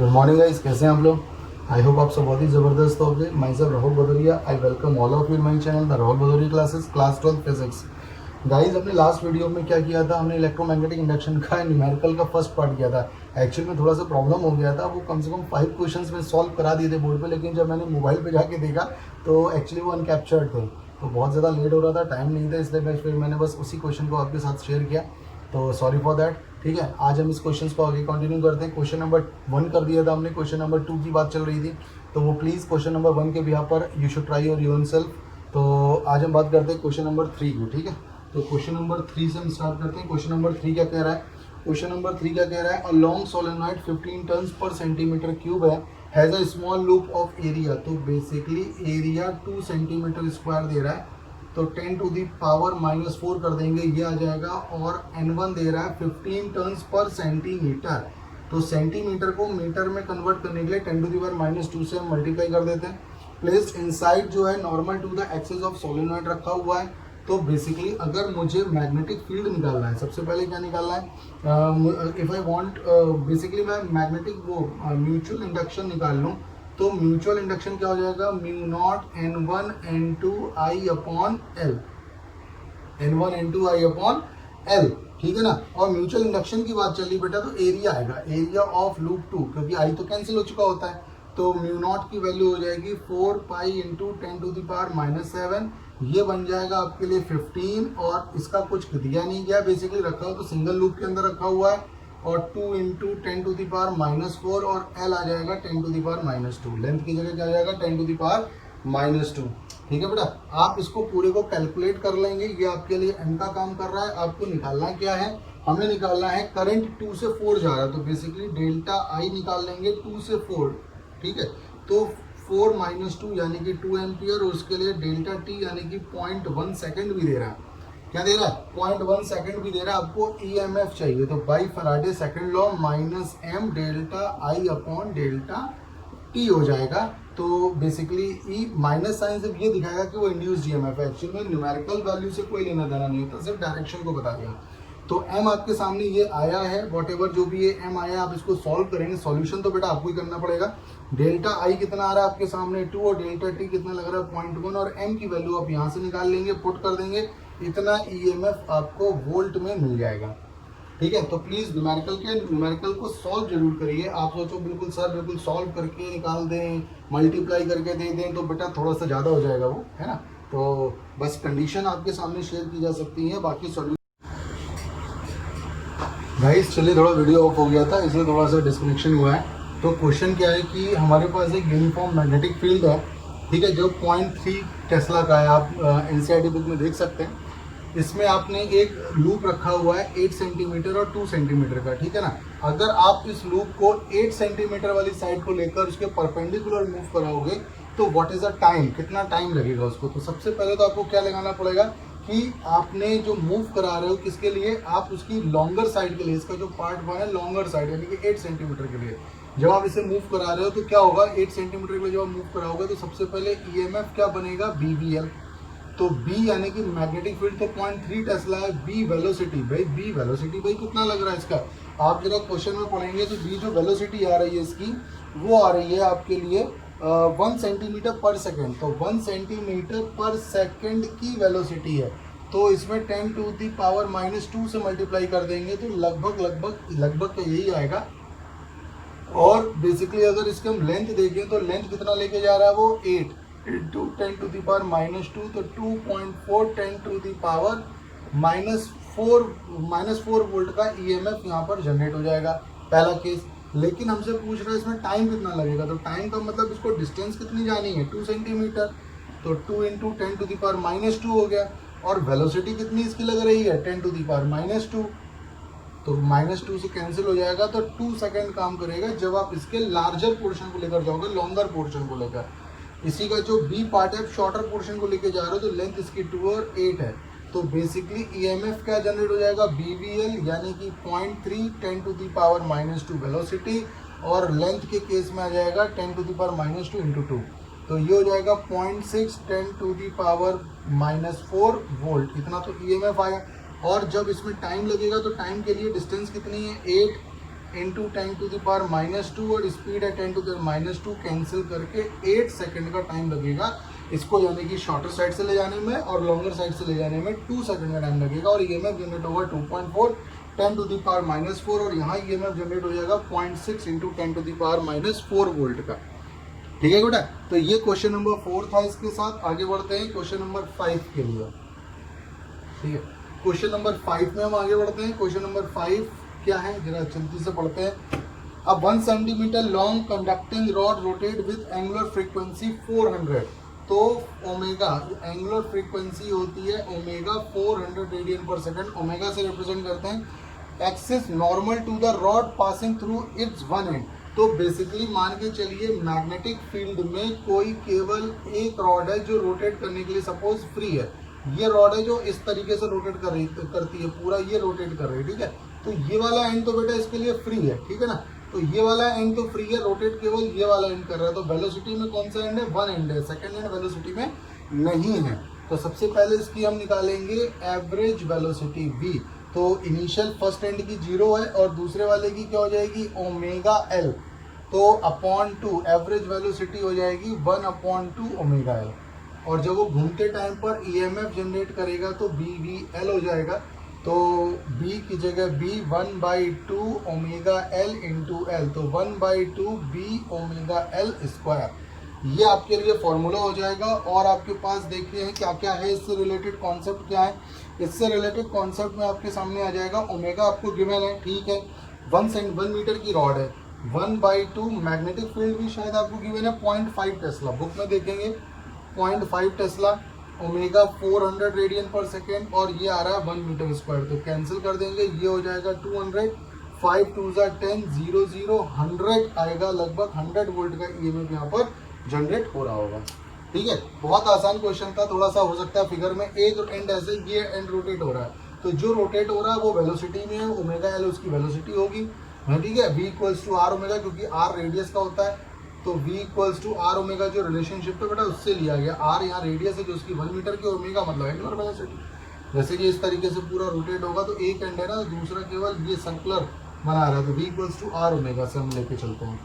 Good morning guys, कैसे हैं आप लोग। आई होप आप सब बहुत ही ज़बरदस्त हो गए। My self Rahul Bhadauria, I welcome all of you in my channel the Rahul Bhadauria classes, class 12 physics. Guys, अपने लास्ट वीडियो में क्या किया था, हमने इलेक्ट्रोमैग्नेटिक इंडक्शन का न्यूमेरिकल का फर्स्ट पार्ट किया था। एक्चुअली में थोड़ा सा प्रॉब्लम हो गया था, वो कम से कम 5 क्वेश्चंस में सॉल्व करा दिए थे बोर्ड पे, लेकिन जब मैंने मोबाइल पे जाके देखा तो एक्चुअली वो अनकैप्चर्ड थे, तो बहुत ज़्यादा लेट हो रहा था, टाइम नहीं था, इसलिए फिर मैंने बस उसी क्वेश्चन को आपके साथ शेयर किया, तो सॉरी फॉर दैट। ठीक है, आज हम इस क्वेश्चन को आगे कंटिन्यू करते हैं। क्वेश्चन नंबर 1 कर दिया था हमने, क्वेश्चन नंबर 2 की बात चल रही थी, तो वो प्लीज़ क्वेश्चन नंबर 1 के बिहाफ पर you should try your own self. तो आज हम बात करते हैं क्वेश्चन नंबर 3 की। ठीक है, तो क्वेश्चन नंबर 3 से हम स्टार्ट करते हैं। क्वेश्चन नंबर 3 क्या कह रहा है, क्वेश्चन नंबर 3 क्या कह रहा है, अ लॉन्ग सोलेनॉइड 15 टन्स पर सेंटीमीटर क्यूब है, has a small loop of area. तो बेसिकली एरिया 2 सेंटीमीटर स्क्वायर दे रहा है, तो 10 टू दी पावर -4 कर देंगे, ये आ जाएगा। और N1 दे रहा है 15 टन्स पर सेंटीमीटर, तो सेंटीमीटर को मीटर में कन्वर्ट करने के लिए 10 टू दी पावर -2 से हम मल्टीप्लाई कर देते हैं। प्लेस्ड इनसाइड जो है normal to the axis of solenoid रखा हुआ है। तो बेसिकली अगर मुझे मैग्नेटिक फील्ड निकालना है, सबसे पहले क्या निकालना है, इफ़ आई वांट बेसिकली मैं मैग्नेटिक वो म्यूचुअल इंडक्शन निकाल लूँ, तो म्यूचुअल इंडक्शन क्या हो जाएगा, mu naught N1 N2 I upon L, N1 N2 I upon L। ठीक है ना, और म्यूचुअल इंडक्शन की बात चली बेटा, तो एरिया आएगा, एरिया ऑफ लूप 2, क्योंकि I तो कैंसिल हो चुका होता है, तो म्यू नॉट की वैल्यू हो जाएगी 4 pi into 10 to the power -7, ये बन जाएगा आपके लिए 15, और इसका कुछ दिया नहीं गया, बेसिकली रखा हो तो सिंगल लूप के अंदर रखा हुआ है, और 2 इंटू 10 टू दी पावर -4, और L आ जाएगा 10 टू दी पावर -2, लेंथ की जगह क्या आ जाएगा 10 टू दी पावर -2। ठीक है बेटा, आप इसको पूरे को कैलकुलेट कर लेंगे, ये आपके लिए M का काम कर रहा है। आपको निकालना क्या है, हमें निकालना है करंट 2 से 4 जा रहा है, तो बेसिकली डेल्टा I निकाल लेंगे 2 से 4। ठीक है, तो 4 -2 यानी कि 2 एम्पियर, और उसके लिए डेल्टा T यानी कि 0.1 सेकेंड भी दे रहा है। क्या दे रहा है, 0.1 सेकेंड भी दे रहा है। आपको EMF चाहिए, तो by Faraday second law -m delta I upon delta T हो जाएगा। तो बेसिकली ई माइनस साइन सिर्फ ये दिखाएगा कि वो इंड्यूस्ड EMF है, एक्चुअली में न्यूमेरिकल वैल्यू से कोई लेना देना नहीं होता, सिर्फ डायरेक्शन को बता दिया। तो M आपके सामने ये आया है, वॉट एवर जो भी ये M आया, आप इसको सॉल्व करेंगे। सॉल्यूशन तो बेटा आपको ही करना पड़ेगा। डेल्टा I कितना आ रहा है आपके सामने 2, और डेल्टा T कितना लग रहा है 0.1, और M की वैल्यू आप यहाँ से निकाल लेंगे, पुट कर देंगे, इतना EMF आपको वोल्ट में मिल जाएगा। ठीक है, तो प्लीज़ न्यूमेरिकल को सॉल्व जरूर करिए। आप सोचो बिल्कुल सर बिल्कुल सॉल्व करके निकाल दें, मल्टीप्लाई करके दे दें, तो बेटा थोड़ा सा ज़्यादा हो जाएगा वो, है ना। तो बस कंडीशन आपके सामने शेयर की जा सकती है, बाकी सॉल्यूशन। गाइस चलिए, थोड़ा वीडियो ऑफ हो गया था, इसलिए थोड़ा सा डिस्कनेक्शन हुआ है। तो क्वेश्चन क्या है कि हमारे पास एक यूनिफॉर्म मैग्नेटिक फील्ड है, ठीक है, जो 0.3 टेस्ला का है, आप NCERT बुक में देख सकते हैं। इसमें आपने एक लूप रखा हुआ है 8 सेंटीमीटर और 2 सेंटीमीटर का, ठीक है ना। अगर आप इस लूप को 8 सेंटीमीटर वाली साइड को लेकर उसके परपेंडिकुलर मूव कराओगे, तो व्हाट इज द टाइम, कितना टाइम लगेगा उसको। तो सबसे पहले तो आपको क्या लगाना पड़ेगा कि आपने जो मूव करा रहे हो किसके लिए, आप उसकी लॉन्गर साइड के लिए, इसका जो पार्ट 1 है लॉन्गर साइड यानी कि 8 सेंटीमीटर के लिए जब आप इसे मूव करा रहे हो, तो क्या होगा, 8 सेंटीमीटर के लिए जब आप मूव कराओगे, तो सबसे पहले EMF क्या बनेगा, BVL। तो B यानी कि मैग्नेटिक फील्ड तो 0.3 टेस्ला है, B वेलोसिटी, भाई B वेलोसिटी भाई कितना लग रहा है इसका, आप जरा क्वेश्चन में पढ़ेंगे तो B जो वेलोसिटी आ रही है इसकी, वो आ रही है आपके लिए 1 सेंटीमीटर पर सेकेंड। तो 1 सेंटीमीटर पर सेकेंड की वेलोसिटी है, तो इसमें 10 टू दी पावर -2 से मल्टीप्लाई कर देंगे, तो लगभग तो यही आएगा। और बेसिकली अगर इसके हम लेंथ देखें, तो लेंथ कितना लेके जा रहा है वो 8 इंटू 10 टू दी पावर -2, तो 2.4 10 टू दी पावर -4 वोल्ट का EMF यहाँ पर जनरेट हो जाएगा, पहला केस। लेकिन हमसे पूछ रहा है इसमें टाइम कितना लगेगा, तो टाइम का मतलब इसको डिस्टेंस कितनी जानी है, 2 सेंटीमीटर, तो 2 इंटू 10 टू दी पावर -2 हो गया। और वेलोसिटी कितनी इसकी लग रही है, 10 टू दी पावर -2, तो -2 से कैंसिल हो जाएगा, तो 2 सेकेंड काम करेगा जब आप इसके लार्जर पोर्शन को लेकर जाओगे, लॉन्गर पोर्शन को लेकर। इसी का जो B पार्ट है, शॉर्टर पोर्शन को लेकर जा रहे हो, तो लेंथ इसकी 2 और 8 है, तो बेसिकली EMF क्या जनरेट हो जाएगा, BVL यानी कि 0.3 10 टू दी पावर -2 वेलोसिटी, और लेंथ के केस में आ जाएगा 10 टू दी पावर -2 इंटू 2, तो ये हो जाएगा 0.6 10 टू दी पावर -4 वोल्ट, इतना तो EMF आया। और जब इसमें टाइम लगेगा, तो टाइम के लिए डिस्टेंस कितनी है 8, इंटू 10⁻⁻2 और स्पीड है 10⁻⁻2 कैंसिल करके 8 सेकंड का टाइम लगेगा इसको, यानी कि शॉर्टर साइड से ले जाने में और लॉन्गर साइड से ले जाने में 2 सेकंड का टाइम लगेगा। और ईएमएफ जनरेट होगा 2.4 10⁻⁻4 और यहाँ ईएमएफ जनरेट हो जाएगा 0.6 इंटू 10⁻⁻4 वोल्ट का। ठीक है बेटा, तो ये क्वेश्चन नंबर 4 था। इसके साथ आगे बढ़ते हैं क्वेश्चन नंबर 5 के लिए। ठीक है, क्वेश्चन नंबर 5 में हम आगे बढ़ते हैं। क्वेश्चन नंबर 5 क्या है, जरा जल्दी से पढ़ते हैं। अब 1 centimetre long conducting rod rotate with angular frequency 400। तो ओमेगा एंगुलर फ्रीक्वेंसी होती है ओमेगा 400 रेडियन पर सेकंड। ओमेगा से रिप्रेजेंट करते हैं axis normal to the rod passing through its one end. तो बेसिकली मान के चलिए मैग्नेटिक फील्ड में कोई केवल एक रॉड है जो रोटेट करने के लिए सपोज फ्री है। ये रॉड है जो इस तरीके से रोटेट करती है, पूरा ये रोटेट कर रही है। ठीक है, तो ये वाला एंड तो बेटा इसके लिए फ्री है। ठीक है ना, तो ये वाला एंड तो फ्री है, रोटेट केवल ये वाला एंड कर रहा है। तो वेलोसिटी में कौन सा एंड है, वन एंड है, सेकंड एंड वेलोसिटी में नहीं है। तो सबसे पहले इसकी हम निकालेंगे एवरेज वेलोसिटी v। तो इनिशियल फर्स्ट एंड की 0 है और दूसरे वाले की क्या हो जाएगी, ओमेगा एल। तो अपॉन 2 एवरेज वेलोसिटी हो जाएगी 1/2 ओमेगा एल। और जब वो घूमते टाइम पर ईएमएफ जनरेट करेगा तो BVL हो जाएगा। तो B की जगह B 1/2 omega L into L, तो 1/2 B ओमेगा एल स्क्वायर। ये आपके लिए फॉर्मूला हो जाएगा। और आपके पास देखिए हैं क्या क्या है, इससे रिलेटेड कॉन्सेप्ट क्या है। इससे रिलेटेड कॉन्सेप्ट में आपके सामने आ जाएगा। ओमेगा आपको गिवन है, ठीक है, 1 मीटर की रॉड है। 1/2 मैग्नेटिक फील्ड भी शायद आपको गिवन है 0.5 टेस्ला, बुक में देखेंगे 0.5 टेस्ला। ओमेगा 400 रेडियन पर सेकेंड और ये आ रहा है 1 मीटर स्क्वायर। तो कैंसिल कर देंगे, ये हो जाएगा 200, 5 2 10 0 0 100 आएगा। लगभग 100 वोल्ट का ईएमएफ यहाँ पर जनरेट हो रहा होगा। ठीक है, बहुत आसान क्वेश्चन था। थोड़ा सा हो सकता है फिगर में एक एंड ऐसे, ये एंड रोटेट हो रहा है, तो जो रोटेट हो रहा है वो वेलोसिटी में है, ओमेगा एल उसकी वेलोसिटी होगी। ठीक है, v equals to R omega, क्योंकि r रेडियस का होता है। तो v equals to R omega जो रिलेशनशिप है बेटा उससे लिया गया। r यहाँ रेडियस है जो उसकी 1 मीटर की, ओमेगा मतलब एंगुलर वेलोसिटी। जैसे कि इस तरीके से पूरा रोटेट होगा तो एक एंड है ना, दूसरा केवल ये सर्कुलर बना रहा है। तो v equals to R omega से हम लेके चलते हैं।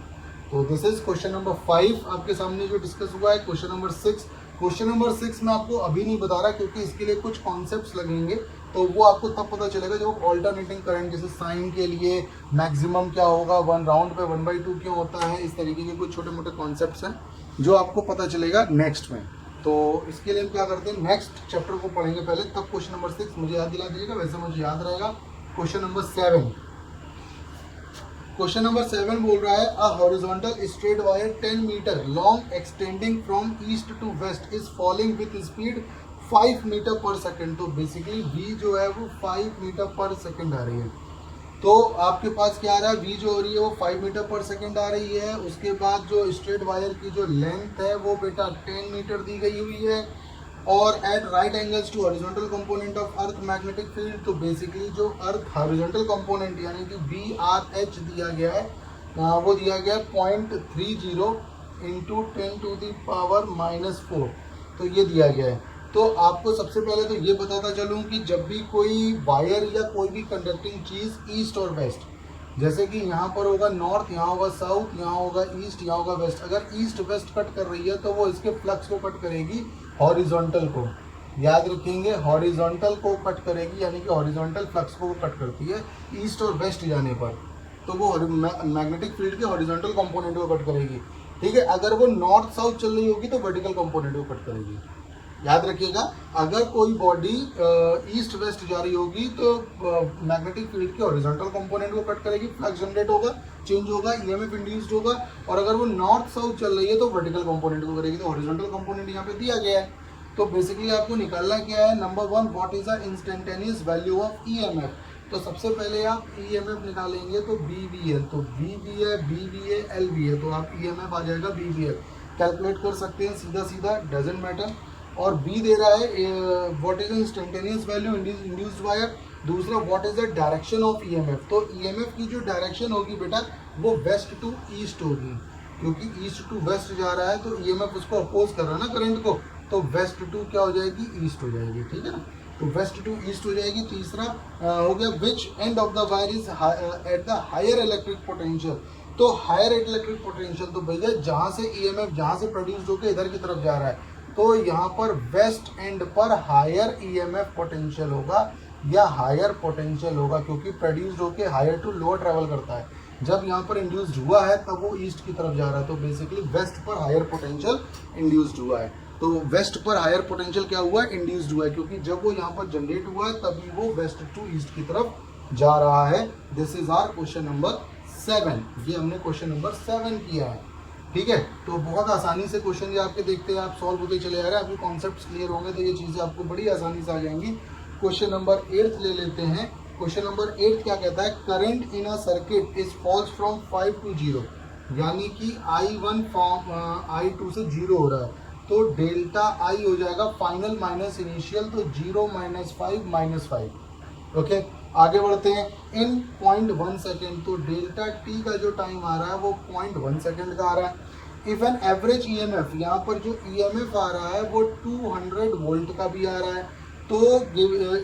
तो दिस इज क्वेश्चन नंबर 5 आपके सामने जो डिस्कस हुआ है। क्वेश्चन नंबर 6, क्वेश्चन नंबर 6 मैं आपको अभी नहीं बता रहा क्योंकि इसके लिए कुछ कॉन्सेप्ट्स लगेंगे, तो वो आपको तब पता चलेगा जब ऑल्टरनेटिंग करंट, जैसे साइन के लिए मैक्सिमम क्या होगा, 1 राउंड पे 1/2 क्यों होता है, इस तरीके के कुछ छोटे मोटे कॉन्सेप्ट्स हैं जो आपको पता चलेगा नेक्स्ट में। तो इसके लिए हम क्या करते हैं, नेक्स्ट चैप्टर को पढ़ेंगे पहले, तब क्वेश्चन नंबर 6 मुझे याद दिला दीजिएगा, वैसे मुझे याद रहेगा। क्वेश्चन नंबर 7, क्वेश्चन नंबर 7 बोल रहा है a horizontal straight wire 10 metre long extending from east to west is falling with speed 5 metre पर सेकेंड। तो बेसिकली v जो है वो 5 मीटर पर सेकेंड आ रही है। तो आपके पास क्या आ रहा है, v जो हो रही है वो 5 मीटर पर सेकेंड आ रही है। उसके बाद जो स्ट्रेट वायर की जो लेंथ है वो बेटा 10 मीटर दी गई हुई है। और at right angles to horizontal component of earth magnetic field. तो बेसिकली जो अर्थ हॉरिजॉन्टल कंपोनेंट यानी कि BRH दिया गया है, वो दिया गया है 0.30 इंटू 10⁻⁻4। तो ये दिया गया है। तो आपको सबसे पहले तो ये बताता चलूँ कि जब भी कोई वायर या कोई भी कंडक्टिंग चीज़ ईस्ट और वेस्ट, जैसे कि यहाँ पर होगा नॉर्थ, यहाँ होगा साउथ, यहाँ होगा ईस्ट, यहाँ होगा वेस्ट, अगर ईस्ट वेस्ट कट कर रही है तो वो इसके फ्लक्स को कट करेगी, हॉरिजॉन्टल को। याद रखेंगे, हॉरिजॉन्टल को कट करेगी, यानी कि हॉरिजॉन्टल फ्लक्स को कट करती है ईस्ट और वेस्ट जाने पर। तो वो मैग्नेटिक फील्ड के हॉरिजॉन्टल कंपोनेंट को कट करेगी। ठीक है, अगर वो नॉर्थ साउथ चल रही होगी तो वर्टिकल कंपोनेंट को कट करेगी। याद रखिएगा, अगर कोई बॉडी ईस्ट वेस्ट जा रही होगी तो मैग्नेटिक फील्ड के हॉरिजॉन्टल कंपोनेंट को कट करेगी, फ्लक्स जनरेट होगा, चेंज होगा, ईएमएफ इंड्यूस्ड होगा। और अगर वो नॉर्थ साउथ चल रही है तो वर्टिकल कंपोनेंट को करेगी। तो हॉरिजॉन्टल कंपोनेंट यहाँ पे दिया गया है। तो बेसिकली आपको निकालना क्या है, number 1, what is the instantaneous value of EMF. तो सबसे पहले आप ईएमएफ निकालेंगे तो BVL, तो V भी है, B भी है, L भी है, तो आप ईएमएफ आ जाएगा BVL। कैलकुलेट कर सकते हैं सीधा सीधा, डजेंट मैटर। और B दे रहा है what is instantaneous value induced wire. दूसरा, what is the direction of EMF. तो ईएमएफ की जो डायरेक्शन होगी बेटा वो वेस्ट टू ईस्ट होगी, क्योंकि ईस्ट टू वेस्ट जा रहा है तो ईएमएफ उसको अपोज कर रहा है ना करंट को, तो वेस्ट टू क्या हो जाएगी, ईस्ट हो जाएगी। ठीक है ना, तो वेस्ट टू ईस्ट हो जाएगी। तीसरा हो गया which end of the wire is at the higher electric potential. तो हायर इलेक्ट्रिक पोटेंशियल तो भैया जहाँ से ईएमएफ जहाँ से प्रोड्यूस होकर इधर की तरफ जा रहा है, तो यहाँ पर वेस्ट एंड पर हायर ईएमएफ पोटेंशियल होगा या हायर पोटेंशियल होगा, क्योंकि प्रोड्यूस्ड होकर हायर टू लोअर ट्रेवल करता है। जब यहाँ पर इंड्यूस्ड हुआ है तब वो ईस्ट की तरफ जा रहा है, तो बेसिकली वेस्ट पर हायर पोटेंशियल इंड्यूस्ड हुआ है। तो वेस्ट पर हायर पोटेंशियल क्या हुआ है, इंड्यूस्ड हुआ है, क्योंकि जब वो यहाँ पर जनरेट हुआ है तभी वो वेस्ट टू ईस्ट की तरफ जा रहा है। This is our question number 7। ये हमने क्वेश्चन नंबर 7 किया है, ठीक है। तो बहुत आसानी से क्वेश्चन ये आपके देखते हैं, आप सॉल्व होते चले जा रहे हैं। आपके कॉन्सेप्ट्स क्लियर होंगे तो ये चीज़ें आपको बड़ी आसानी से आ जाएंगी। क्वेश्चन नंबर 8 ले लेते हैं। क्वेश्चन नंबर 8 क्या कहता है, current in a circuit is falls from 5 to 0, यानी कि I1 फ्रॉम I2 से 0 हो रहा है, तो डेल्टा आई हो जाएगा फाइनल माइनस इनिशियल, तो 0 -5 -5। ओके, आगे बढ़ते हैं। इन 0.1 सेकेंड, तो डेल्टा टी का जो टाइम आ रहा है वो 0.1 सेकेंड का आ रहा है। इफ एन एवरेज ईएमएफ, यहाँ पर जो ईएमएफ आ रहा है वो 200 वोल्ट का भी आ रहा है, तो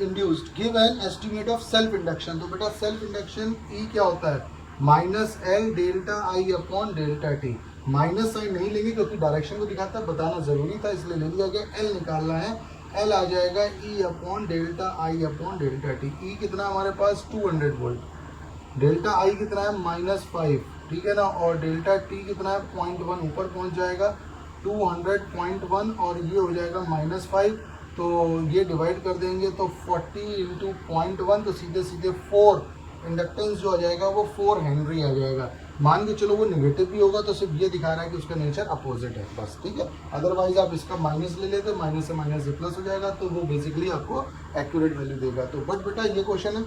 induced give an estimate of self induction. तो बेटा सेल्फ इंडक्शन ई क्या होता है, -L delta I upon delta T. Minus sign नहीं लेंगे क्योंकि डायरेक्शन को दिखाता है, बताना जरूरी था इसलिए ले लिया गया। एल निकालना है, एल आ जाएगा E upon delta I upon delta t. E कितना हमारे पास 200 वोल्ट, डेल्टा आई कितना है -5, ठीक है ना, और डेल्टा टी कितना है 0.1, ऊपर पहुंच जाएगा 200.1 और ये हो जाएगा -5। तो ये डिवाइड कर देंगे तो 40 × 0.1, तो सीधे सीधे 4 इंडक्टेंस जो आ जाएगा वो 4 हेनरी आ जाएगा। मान के चलो वो नेगेटिव भी होगा तो सिर्फ ये दिखा रहा है कि उसका नेचर अपोजिट है बस, ठीक है। अदरवाइज आप इसका माइनस ले लेते, माइनस से माइनस प्लस हो जाएगा, तो वो बेसिकली आपको एक्यूरेट वैल्यू देगा। तो बट बेटा ये क्वेश्चन है,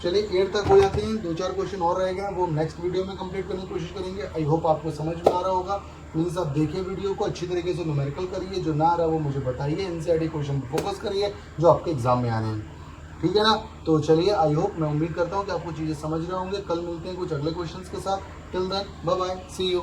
चलिए 8 तक हो जाते हैं, 2-4 क्वेश्चन और रह गए, वो नेक्स्ट वीडियो में कंप्लीट करने की कोशिश करेंगे। आई होप आपको समझ में आ रहा होगा। प्लीज़ आप देखिए वीडियो को, अच्छी तरीके से न्यूमेरिकल करिए, जो ना आ रहा है वो मुझे बताइए, एनसीईआरटी क्वेश्चन फोकस करिए जो आपके एग्जाम में आने हैं, ठीक है ना। तो चलिए, आई होप, मैं उम्मीद करता हूँ कि आपको चीज़ें समझ रहे होंगे। कल मिलते हैं कुछ अगले क्वेश्चंस के साथ। Till then bye bye, see you.